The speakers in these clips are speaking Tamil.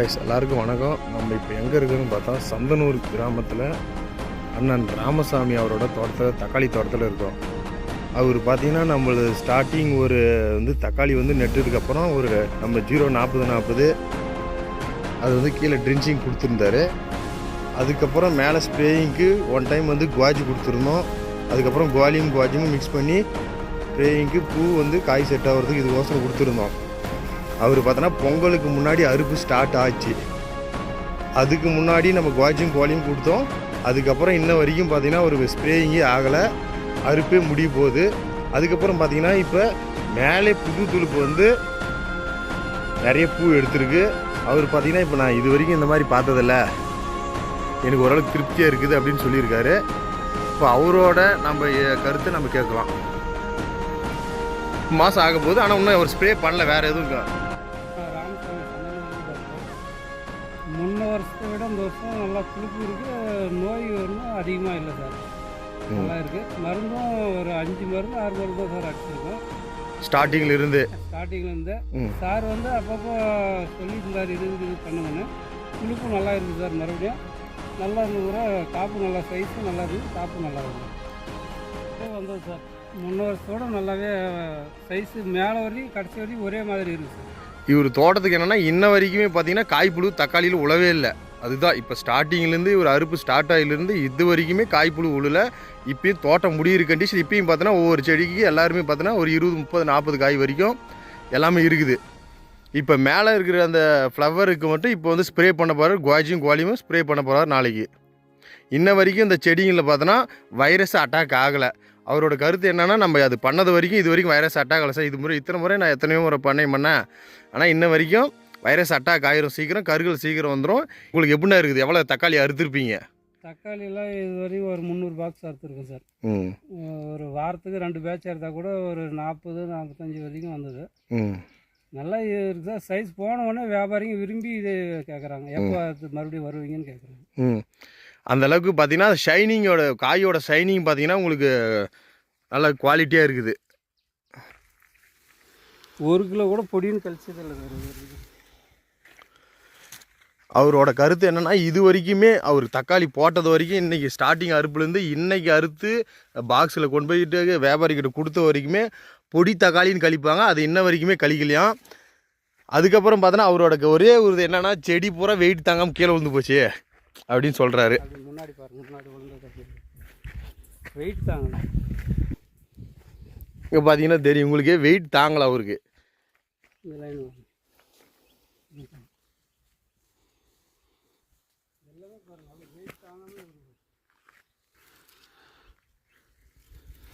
கைஸ், எல்லாருக்கும் வணக்கம். நம்ம இப்போ எங்கே இருக்குதுன்னு பார்த்தா சந்தனூர் கிராமத்தில் அண்ணன் ராமசாமி அவரோட தோட்டத்தில் தக்காளி தோட்டத்தில் இருக்கோம். அவர் பார்த்தீங்கன்னா நம்மளது ஸ்டார்டிங் ஒரு தக்காளி நெட்டதுக்கப்புறம் ஒரு நம்ம 0-40-40 அது கீழே ட்ரின்ச்சிங் கொடுத்துருந்தாரு. அதுக்கப்புறம் மேலே ஸ்ப்ரேயிங்க்கு ஒன் டைம் குவாஜி கொடுத்துருந்தோம். அதுக்கப்புறம் குவாஜியும் மிக்ஸ் பண்ணி ஸ்ப்ரேயிங்க்கு பூ காய் செட் ஆகிறதுக்கு இதுக்கோசரம் கொடுத்துருந்தோம். அவர் பார்த்தோன்னா பொங்கலுக்கு முன்னாடி அறுப்பு ஸ்டார்ட் ஆச்சு. அதுக்கு முன்னாடி நம்ம குவாலியும் கொடுத்தோம். அதுக்கப்புறம் இன்ன வரைக்கும் பார்த்திங்கன்னா ஒரு ஸ்ப்ரேயிங்கே ஆகலை, அறுப்பே முடிய போகுது. அதுக்கப்புறம் பார்த்திங்கன்னா இப்போ மேலே புது துளுப்பு நிறைய பூ எடுத்துருக்கு. அவர் பார்த்திங்கன்னா இப்போ நான் இது வரைக்கும் இந்த மாதிரி பார்த்ததில்ல, எனக்கு ஓரளவுக்கு திருப்தியாக இருக்குது அப்படின்னு சொல்லியிருக்காரு. இப்போ அவரோட நம்ம கருத்தை நம்ம கேட்கலாம். மாதம் ஆக போகுது, ஆனால் இன்னும் அவர் ஸ்ப்ரே பண்ணல, வேறு எதுவும் இருக்கா? முன்ன வருஷத்தை விட இந்த வருஷம் நல்லா துளுப்பு இருக்குது, நோய் ஒன்றும் அதிகமாக இல்லை சார், நல்லா இருக்குது. மருந்தும் ஒரு 5 மருந்து 6 மருந்து தான் சார் அடிச்சிருக்கோம் ஸ்டார்டிங்லேருந்து சார் அப்பப்போ சொல்லியிருந்தார் இது பண்ணுங்கன்னு. துளுப்பும் நல்லா இருக்குது சார், மறுபடியும் நல்லா இருந்தது. காப்பு நல்லா சைஸும் நல்லா இருக்குது, காப்பு நல்லா இருக்குது வந்தது சார். முன்ன வருஷத்தோட நல்லாவே சைஸு மேலே வரையும் கடைசி வரையும் ஒரே மாதிரி இருக்குது சார். இவர் தோட்டத்துக்கு என்னென்னா இன்ன வரைக்குமே பார்த்தீங்கன்னா காய்ப்புழு தக்காளியில் உழவே இல்லை. அதுதான் இப்போ ஸ்டார்டிங்லேருந்து ஒரு அறுப்பு ஸ்டார்ட் ஆகிலேருந்து இது வரைக்குமே காய்ப்புழு உழல. இப்போயும் தோட்டம் முடியிற கண்டிஷன். இப்பயும் பார்த்தோன்னா ஒவ்வொரு செடிக்கு எல்லாருமே பார்த்தோன்னா ஒரு 20-30-40 காய் வரைக்கும் எல்லாமே இருக்குது. இப்போ மேலே இருக்கிற அந்த ஃப்ளவருக்கு மட்டும் இப்போ ஸ்ப்ரே பண்ண போகிறார். குவாலியும் ஸ்ப்ரே பண்ண போகிறார் நாளைக்கு. இன்ன வரைக்கும் இந்த செடிங்களில் பார்த்தோன்னா வைரஸ் அட்டாக் ஆகலை. அவரோட கருத்து என்னென்னா, நம்ம அது பண்ணது வரைக்கும் இது வரைக்கும் வைரஸ் அட்டாக் ஆகலை சார். இத்தனை முறை நான் எத்தனையோ முறை பண்ணேன், ஆனால் இன்ன வரைக்கும் வைரஸ் அட்டாக் ஆகிரும் சீக்கிரம், கருகள் சீக்கிரம் வந்துடும். உங்களுக்கு எப்படின்னா இருக்குது, எவ்வளோ தக்காளி அறுத்துருப்பீங்க? தக்காளியெல்லாம் இது வரைக்கும் ஒரு 300 பாக்ஸ் அறுத்துருக்கோம் சார். ஒரு வாரத்துக்கு 2 பேட்ச் அறுத்தா கூட ஒரு 40-45 வரைக்கும் வந்தது. நல்லா இருக்குது சார். சைஸ் போன உடனே வியாபாரிங்க விரும்பி இது கேட்குறாங்க, எப்போ மறுபடியும் வருவீங்கன்னு கேட்குறாங்க. அந்த அளவுக்கு பார்த்தீங்கன்னா ஷைனிங்கோட காயோட ஷைனிங் பார்த்தீங்கன்னா உங்களுக்கு நல்ல குவாலிட்டியாக இருக்குது. 1 கிலோ கூட பொடின்னு கழிச்சதில்லை சார். அவரோட கருத்து என்னென்னா, இது வரைக்குமே அவர் தக்காளி போட்டது வரைக்கும் இன்றைக்கி ஸ்டார்டிங் அறுப்புலேருந்து இன்றைக்கி அறுத்து பாக்ஸில் கொண்டு போயிட்டு வியாபாரிக்கிட்ட கொடுத்த வரைக்குமே பொடி தக்காளின்னு கழிப்பாங்க. அது இன்ன வரைக்குமே கழிக்கலையாம். அதுக்கப்புறம் பார்த்தோன்னா அவரோட ஒரே ஒரு என்னென்னா, செடி பூரா வெயிட் தாங்காமல் கீழே விழுந்து போச்சு அப்படின்னு சொல்கிறாரு. முன்னாடி பாருங்க, முன்னாடி வெயிட் தாங்கல. இங்கே பார்த்தீங்கன்னா தெரியும் உங்களுக்கே, வெயிட் தாங்கலை அவருக்கு.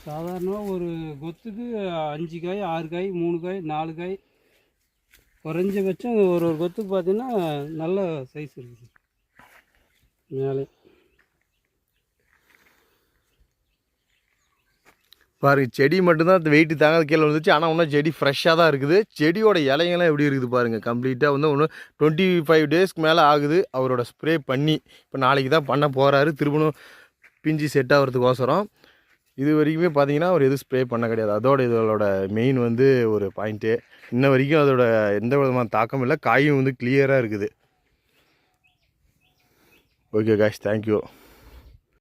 சாதாரணமாக ஒரு கொத்துக்கு 5 காய் 6 காய் 3 காய் 4 காய் குறைஞ்சபட்சம் ஒரு கொத்துக்கு பார்த்தீங்கன்னா நல்ல சைஸ் இருக்குது மேலே. பாருங்க, செடி மட்டும்தான் வெயிட்டு தாங்காத கீழே வந்துச்சு, ஆனால் இன்னும் செடி ஃப்ரெஷ்ஷாக தான் இருக்குது. செடியோட இலைங்கெல்லாம் எப்படி இருக்குது பாருங்கள். கம்ப்ளீட்டாக ஒன்று 25 டேஸ்க்கு மேலே ஆகுது அவரோட ஸ்ப்ரே பண்ணி. இப்போ நாளைக்கு தான் பண்ண போகிறாரு, திரும்பணும் பிஞ்சு செட் ஆகிறதுக்கோசரம். இது வரைக்குமே பார்த்தீங்கன்னா அவர் எதுவும் ஸ்ப்ரே பண்ண கிடையாது. அதோட இதோட மெயின் ஒரு பாயிண்ட்டு, இன்ன வரைக்கும் அதோட எந்த விதமான தாக்கம் இல்லை. காயும் கிளியராக இருக்குது. Okay guys, thank you.